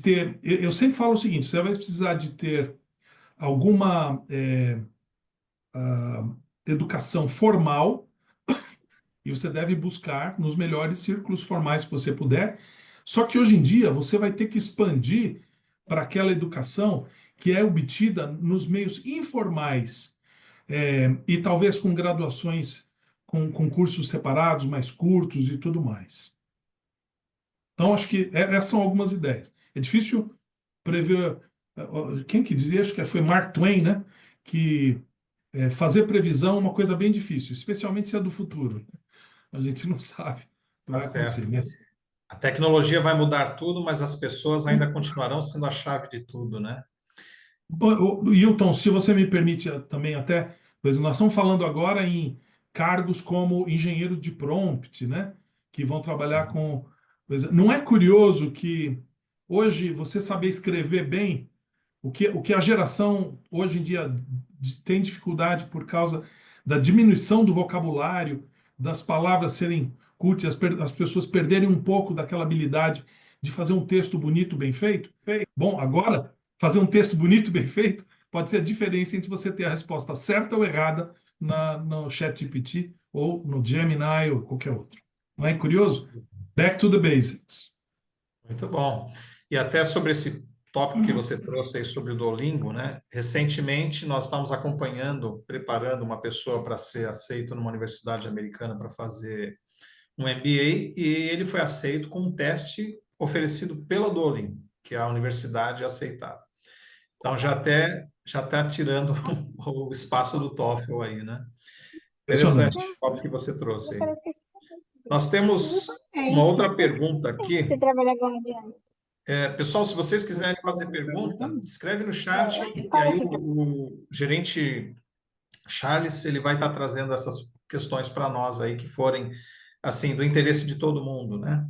ter. Eu sempre falo o seguinte: você vai precisar de ter alguma educação formal e você deve buscar nos melhores círculos formais que você puder. Só que hoje em dia você vai ter que expandir para aquela educação que é obtida nos meios informais, e talvez com graduações, com cursos separados, mais curtos e tudo mais. Então, acho que essas são algumas ideias. É difícil prever. Quem que dizia? Acho que foi Mark Twain, né? Que fazer previsão é uma coisa bem difícil, especialmente se é do futuro. A gente não sabe o que Tá vai acontecer, certo. né? A tecnologia vai mudar tudo, mas as pessoas ainda continuarão sendo a chave de tudo, né? Hilton, se você me permite também até, pois nós estamos falando agora em cargos como engenheiros de prompt, né? Que vão trabalhar com. Não é curioso que hoje você saber escrever bem, o que a geração hoje em dia tem dificuldade por causa da diminuição do vocabulário, das palavras serem curtas, as pessoas perderem um pouco daquela habilidade de fazer um texto bonito, bem feito? Bom, agora, fazer um texto bonito, bem feito, pode ser a diferença entre você ter a resposta certa ou errada no ChatGPT ou no Gemini ou qualquer outro. Não é curioso? Back to the basics. Muito bom. E até sobre esse tópico que você trouxe aí sobre o Duolingo, né? Recentemente nós estamos acompanhando, preparando uma pessoa para ser aceito numa universidade americana para fazer um MBA e ele foi aceito com um teste oferecido pela Duolingo, que a universidade aceitava. Então já está tirando o espaço do TOEFL aí, né? Interessante Impressionante. o tópico que você trouxe aí. Nós temos uma outra pergunta Você aqui. trabalha com adiante. Pessoal, se vocês quiserem fazer pergunta, escreve no chat e Fala aí assim, o gerente Charles ele vai estar trazendo essas questões para nós aí que forem assim do interesse de todo mundo, né?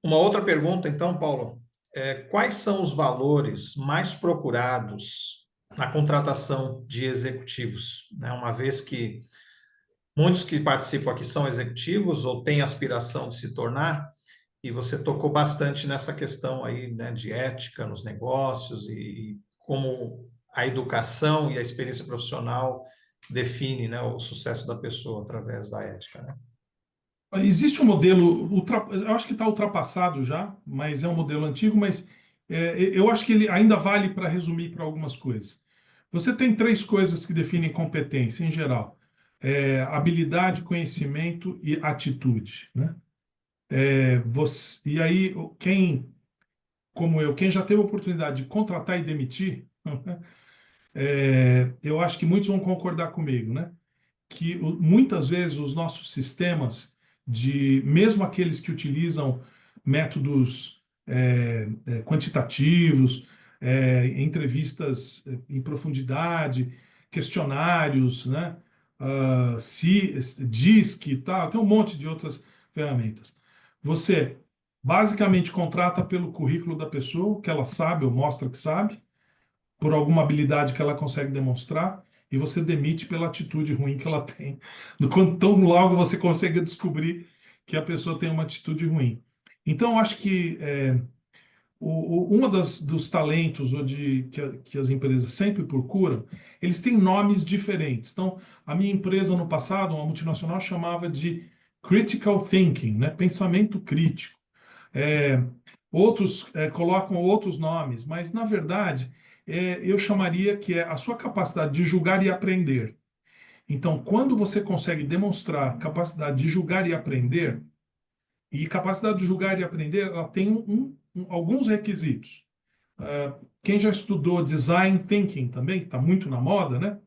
Uma outra pergunta, então, Paulo, quais são os valores mais procurados na contratação de executivos, né? Uma vez que muitos que participam aqui são executivos ou têm aspiração de se tornar, e você tocou bastante nessa questão aí, né, de ética nos negócios e como a educação e a experiência profissional define, né, o sucesso da pessoa através da ética, né? Existe um modelo, eu acho que está ultrapassado já, mas é um modelo antigo, mas eu acho que ele ainda vale para resumir para algumas coisas. Você tem três coisas que definem competência em geral: habilidade, conhecimento e atitude, né? E aí, como eu, quem já teve a oportunidade de contratar e demitir, eu acho que muitos vão concordar comigo, né? Que muitas vezes os nossos sistemas mesmo aqueles que utilizam métodos quantitativos, entrevistas em profundidade, questionários, né? DISC e tal, tem um monte de outras ferramentas. Você basicamente contrata pelo currículo da pessoa, o que ela sabe ou mostra que sabe, por alguma habilidade que ela consegue demonstrar, e você demite pela atitude ruim que ela tem. Tão logo você consegue descobrir que a pessoa tem uma atitude ruim. Então, eu acho que uma dos talentos que as empresas sempre procuram, eles têm nomes diferentes. Então, a minha empresa no passado, uma multinacional, chamava de critical thinking, né? Pensamento crítico. É, Outros colocam outros nomes, mas na verdade eu chamaria que é a sua capacidade de julgar e aprender. Então, quando você consegue demonstrar capacidade de julgar e aprender, e capacidade de julgar e aprender, ela tem alguns requisitos. Quem já estudou design thinking também, que está muito na moda, né?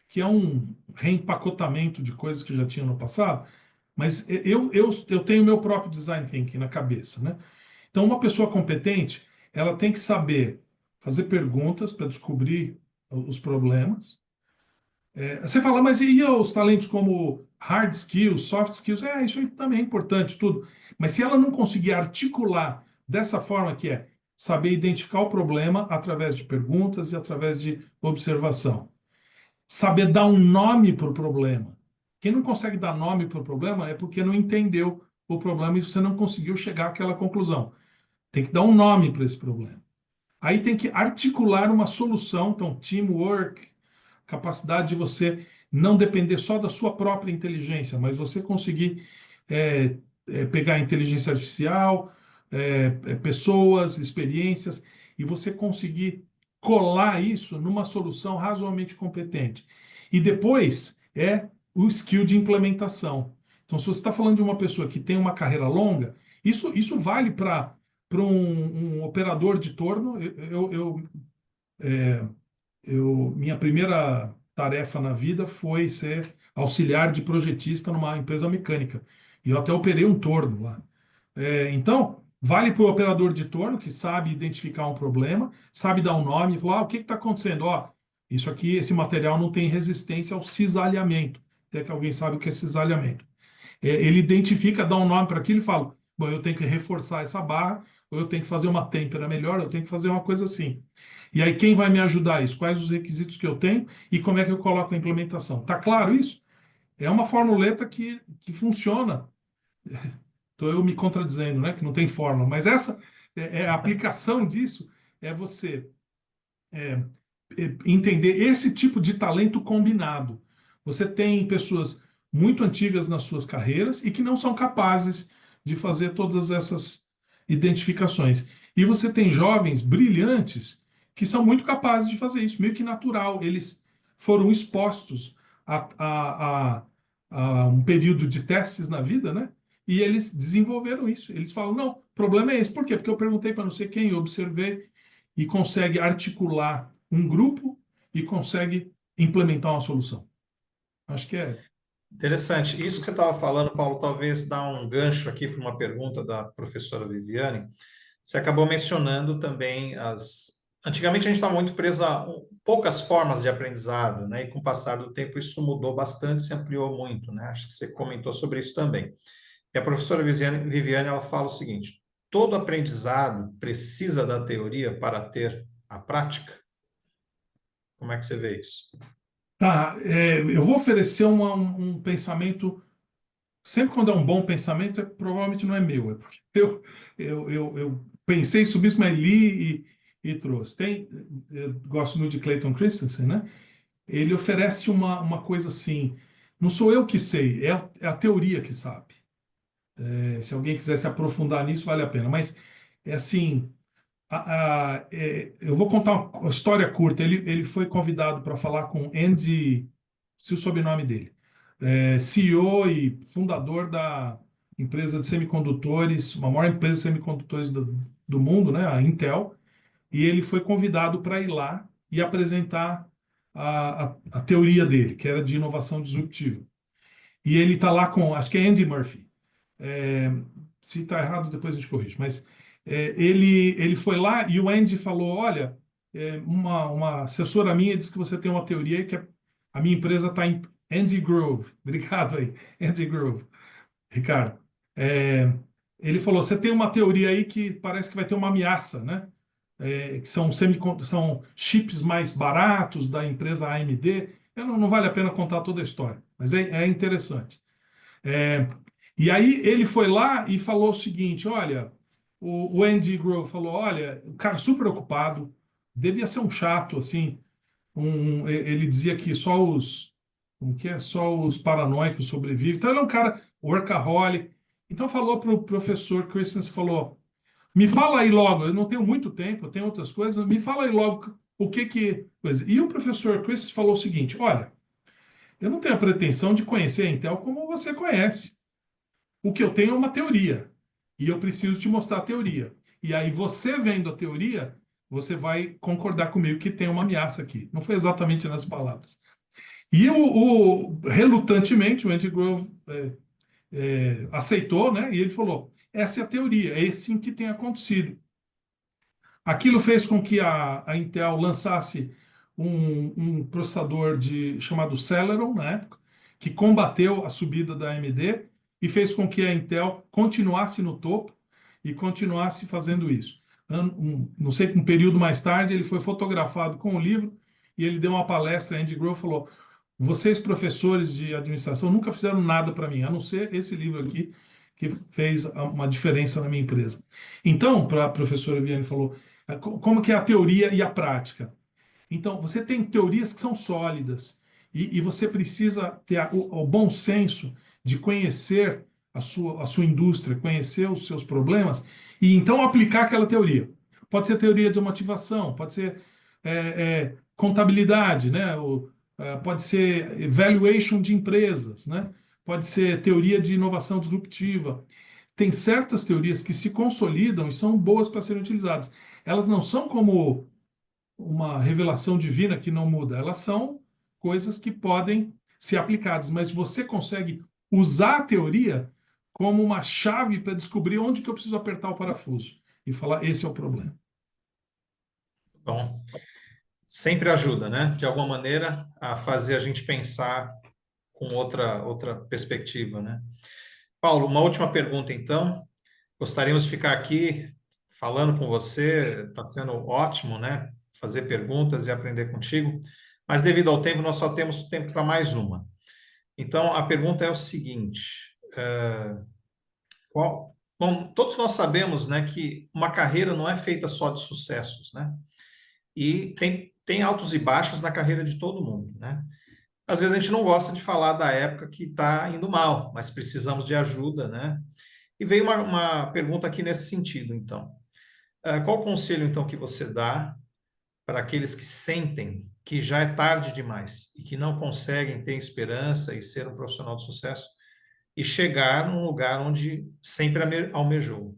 Que é um reempacotamento de coisas que já tinham no passado, mas eu tenho meu próprio design thinking na cabeça, né? Então, uma pessoa competente, ela tem que saber fazer perguntas para descobrir os problemas. Você fala, mas e os talentos como hard skills, soft skills? Isso aí também é importante, tudo. Mas se ela não conseguir articular dessa forma que é saber identificar o problema através de perguntas e através de observação. Saber dar um nome para o problema. Quem não consegue dar nome para o problema é porque não entendeu o problema e você não conseguiu chegar àquela conclusão. Tem que dar um nome para esse problema. Aí tem que articular uma solução, então, teamwork, capacidade de você não depender só da sua própria inteligência, mas você conseguir pegar inteligência artificial, pessoas, experiências, e você conseguir colar isso numa solução razoavelmente competente. E depois o skill de implementação. Então, se você está falando de uma pessoa que tem uma carreira longa, isso vale para um operador de torno. Minha primeira tarefa na vida foi ser auxiliar de projetista numa empresa mecânica. E eu até operei um torno lá. Então, vale para o operador de torno que sabe identificar um problema, sabe dar um nome e falar: o que está acontecendo? Ó, isso aqui, esse material não tem resistência ao cisalhamento. Até que alguém sabe o que é cisalhamento. Ele identifica, dá um nome para aquilo e fala: bom, eu tenho que reforçar essa barra, ou eu tenho que fazer uma têmpera melhor, eu tenho que fazer uma coisa assim. E aí, quem vai me ajudar isso? Quais os requisitos que eu tenho e como é que eu coloco a implementação? Tá claro isso? É uma formuleta que funciona. Estou eu me contradizendo, né? Que não tem fórmula. Mas essa a aplicação disso é você é, entender esse tipo de talento combinado. Você tem pessoas muito antigas nas suas carreiras e que não são capazes de fazer todas essas identificações. E você tem jovens brilhantes que são muito capazes de fazer isso, meio que natural. Eles foram expostos a um período de testes na vida, né? E eles desenvolveram isso. Eles falam: não, o problema é esse. Por quê? Porque eu perguntei para não sei quem, eu observei, e consegue articular um grupo e consegue implementar uma solução. Acho que é. Interessante. Isso que você estava falando, Paulo, talvez dá um gancho aqui para uma pergunta da professora Viviane. Você acabou mencionando também as. Antigamente a gente estava muito preso a poucas formas de aprendizado, né? E com o passar do tempo isso mudou bastante, se ampliou muito, né? Acho que você comentou sobre isso também. E a professora Viviane, ela fala o seguinte: todo aprendizado precisa da teoria para ter a prática? Como é que você vê isso? Tá, eu vou oferecer um pensamento. Sempre quando é um bom pensamento, provavelmente não é meu, é porque eu pensei sobre isso, mas li e trouxe. Eu gosto muito de Clayton Christensen, né? Ele oferece uma coisa assim: não sou eu que sei, é a teoria que sabe. Se alguém quiser se aprofundar nisso, vale a pena. Mas é assim. Eu vou contar uma história curta. Ele foi convidado para falar com Andy, se o sobrenome dele, CEO e fundador da empresa de semicondutores, uma maior empresa de semicondutores do mundo, né, a Intel. E ele foi convidado para ir lá e apresentar a teoria dele, que era de inovação disruptiva. E ele está lá com, acho que é Andy Murphy. É, Se está errado, depois a gente corrige. Mas ele foi lá e o Andy falou: olha, uma assessora minha disse que você tem uma teoria que a minha empresa está em Andy Grove. Obrigado aí, Andy Grove, Ricardo. É, Ele falou: você tem uma teoria aí que parece que vai ter uma ameaça, né? Que são chips mais baratos da empresa AMD. Não vale a pena contar toda a história, mas é interessante. É, e aí ele foi lá e falou o seguinte: olha, o Andy Grove falou: olha, o cara super ocupado, devia ser um chato, assim. Ele dizia que como que é? Só os paranoicos sobrevivem. Então ele é um cara workaholic. Então falou para o professor Christensen, falou: me fala aí logo, eu não tenho muito tempo, eu tenho outras coisas, me fala aí logo o que coisa. E o professor Christensen falou o seguinte: olha, eu não tenho a pretensão de conhecer a Intel como você conhece. O que eu tenho é uma teoria. E eu preciso te mostrar a teoria. E aí, você vendo a teoria, você vai concordar comigo que tem uma ameaça aqui. Não foi exatamente nas palavras. E relutantemente, o Andy Grove aceitou, né? E ele falou: essa é a teoria, é assim que tem acontecido. Aquilo fez com que a Intel lançasse um processador chamado Celeron, na época, que combateu a subida da AMD e fez com que a Intel continuasse no topo e continuasse fazendo isso. não sei, um período mais tarde, ele foi fotografado com o livro e ele deu uma palestra. Andy Grove falou: vocês, professores de administração, nunca fizeram nada para mim, a não ser esse livro aqui, que fez uma diferença na minha empresa. Então, para a professora Viane falou, como que é a teoria e a prática? Então, você tem teorias que são sólidas e você precisa ter o bom senso de conhecer a sua indústria, conhecer os seus problemas e então aplicar aquela teoria. Pode ser teoria de motivação, pode ser contabilidade, né? Pode ser valuation de empresas, né? Pode ser teoria de inovação disruptiva. Tem certas teorias que se consolidam e são boas para serem utilizadas. Elas não são como uma revelação divina que não muda. Elas são coisas que podem ser aplicadas, mas você consegue usar a teoria como uma chave para descobrir onde que eu preciso apertar o parafuso e falar, esse é o problema. Bom, sempre ajuda, né? De alguma maneira, a fazer a gente pensar com outra perspectiva, né? Paulo, uma última pergunta, então. Gostaríamos de ficar aqui falando com você, está sendo ótimo, né? Fazer perguntas e aprender contigo, mas devido ao tempo, nós só temos tempo para mais uma. Então, a pergunta é o seguinte: bom, todos nós sabemos, né, que uma carreira não é feita só de sucessos, né? E tem altos e baixos na carreira de todo mundo, né? Às vezes a gente não gosta de falar da época que está indo mal, mas precisamos de ajuda, né? E veio uma pergunta aqui nesse sentido, então. Qual o conselho, então, que você dá para aqueles que sentem que já é tarde demais e que não conseguem ter esperança e ser um profissional de sucesso e chegar num lugar onde sempre almejou?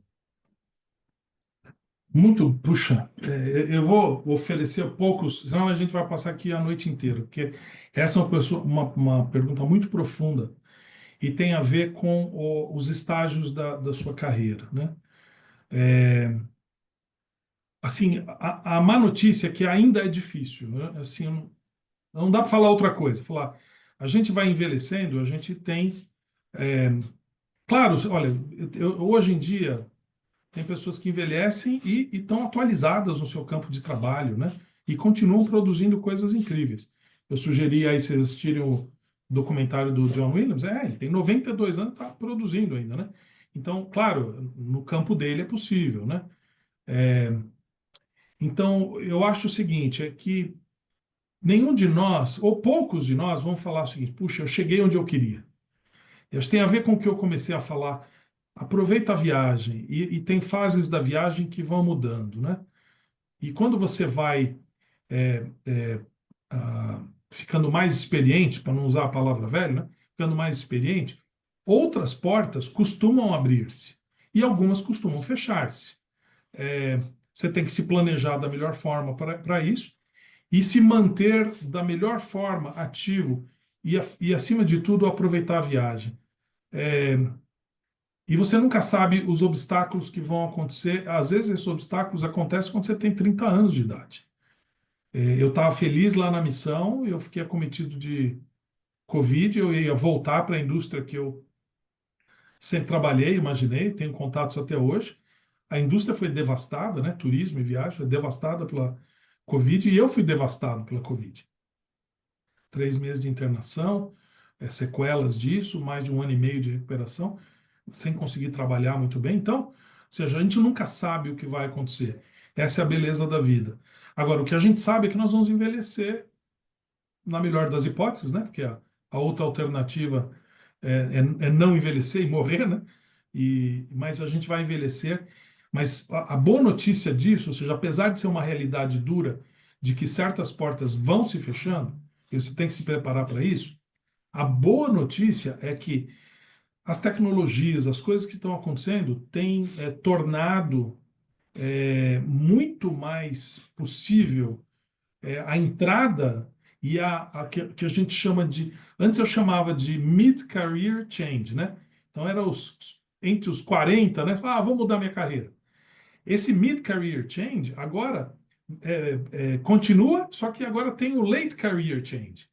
Muito, puxa, eu vou oferecer poucos, senão a gente vai passar aqui a noite inteira, porque essa é uma pergunta muito profunda e tem a ver com os estágios da sua carreira, né? Assim, a má notícia é que ainda é difícil, né? Assim, não dá para falar outra coisa. Falar, a gente vai envelhecendo, a gente tem, claro, olha, hoje em dia tem pessoas que envelhecem e estão atualizadas no seu campo de trabalho, né? E continuam produzindo coisas incríveis. Eu sugeri aí vocês assistirem o documentário do John Williams. Ele tem 92 anos, está produzindo ainda, né? Então, claro, no campo dele é possível, né? Então, eu acho o seguinte, é que nenhum de nós, ou poucos de nós, vão falar o seguinte: puxa, eu cheguei onde eu queria. Isso tem a ver com o que eu comecei a falar. Aproveita a viagem, e tem fases da viagem que vão mudando, né? E quando você vai ficando mais experiente, para não usar a palavra velho, né? Ficando mais experiente, outras portas costumam abrir-se e algumas costumam fechar-se. Você tem que se planejar da melhor forma para isso e se manter da melhor forma ativo e acima de tudo, aproveitar a viagem. E você nunca sabe os obstáculos que vão acontecer. Às vezes, esses obstáculos acontecem quando você tem 30 anos de idade. Eu estava feliz lá na missão, eu fiquei acometido de Covid, eu ia voltar para a indústria que eu sempre trabalhei, imaginei, tenho contatos até hoje. A indústria foi devastada, né? Turismo e viagem foi devastada pela Covid e eu fui devastado pela Covid. 3 meses de internação, sequelas disso, mais de 1 ano e meio de recuperação, sem conseguir trabalhar muito bem. Então, ou seja, a gente nunca sabe o que vai acontecer. Essa é a beleza da vida. Agora, o que a gente sabe é que nós vamos envelhecer, na melhor das hipóteses, né? Porque a outra alternativa é não envelhecer e morrer, né? Mas a gente vai envelhecer. Mas a boa notícia disso, ou seja, apesar de ser uma realidade dura, de que certas portas vão se fechando, e você tem que se preparar para isso, a boa notícia é que as tecnologias, as coisas que estão acontecendo, têm tornado muito mais possível a entrada e que a gente chama de. Antes eu chamava de mid-career change, né? Então era entre os 40, né? Vou mudar minha carreira. Esse mid-career change agora continua, só que agora tem o late career change,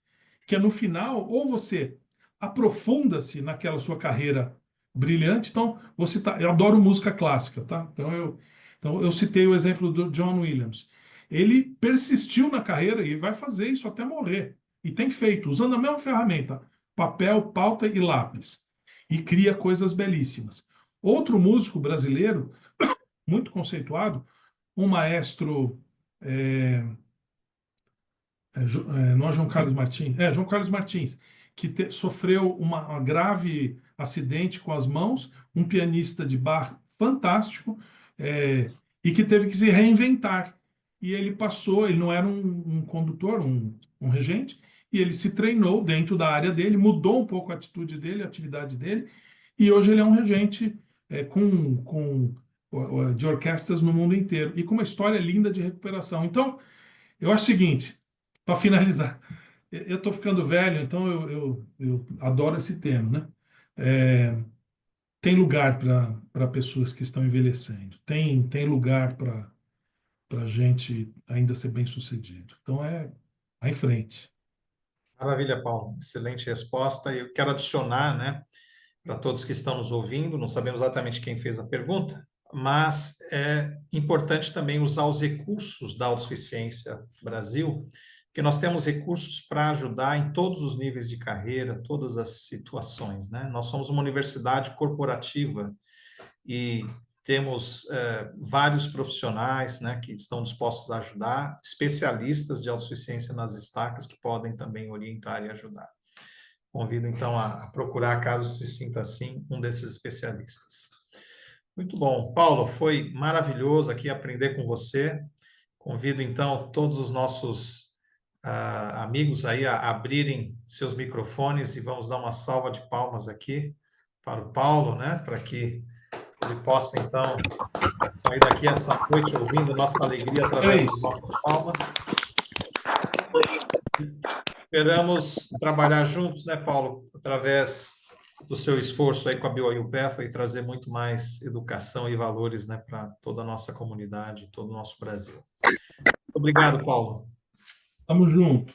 que é no final, ou você aprofunda-se naquela sua carreira brilhante. Então, eu adoro música clássica, tá? Então Então, eu citei o exemplo do John Williams. Ele persistiu na carreira e vai fazer isso até morrer. E tem feito, usando a mesma ferramenta, papel, pauta e lápis. E cria coisas belíssimas. Outro músico brasileiro, muito conceituado, um maestro, é, não é João Carlos Martins, João Carlos Martins, que sofreu uma grave acidente com as mãos, um pianista de bar fantástico, e que teve que se reinventar. E ele passou, ele não era um condutor, um regente, e ele se treinou dentro da área dele, mudou um pouco a atitude dele, a atividade dele, e hoje ele é um regente de orquestras no mundo inteiro, e com uma história linda de recuperação. Então, eu acho o seguinte, para finalizar, eu estou ficando velho, então eu adoro esse tema, né? Tem lugar para pessoas que estão envelhecendo, tem lugar para a gente ainda ser bem-sucedido. Então, vai em frente. Maravilha, Paulo. Excelente resposta. E eu quero adicionar, né, para todos que estão nos ouvindo, não sabemos exatamente quem fez a pergunta, mas é importante também usar os recursos da Autossuficiência Brasil, que nós temos recursos para ajudar em todos os níveis de carreira, todas as situações, né? Nós somos uma universidade corporativa e temos vários profissionais, né, que estão dispostos a ajudar, especialistas de autossuficiência nas estacas que podem também orientar e ajudar. Convido, então, a procurar, caso se sinta assim, um desses especialistas. Muito bom. Paulo, foi maravilhoso aqui aprender com você. Convido, então, todos os nossos amigos aí a abrirem seus microfones e vamos dar uma salva de palmas aqui para o Paulo, né, para que ele possa, então, sair daqui essa noite ouvindo nossa alegria através das nossas palmas. Esperamos trabalhar juntos, né, Paulo, através do seu esforço aí com a BioUPEFA e trazer muito mais educação e valores, né, para toda a nossa comunidade, todo o nosso Brasil. Obrigado, Paulo. Tamo junto.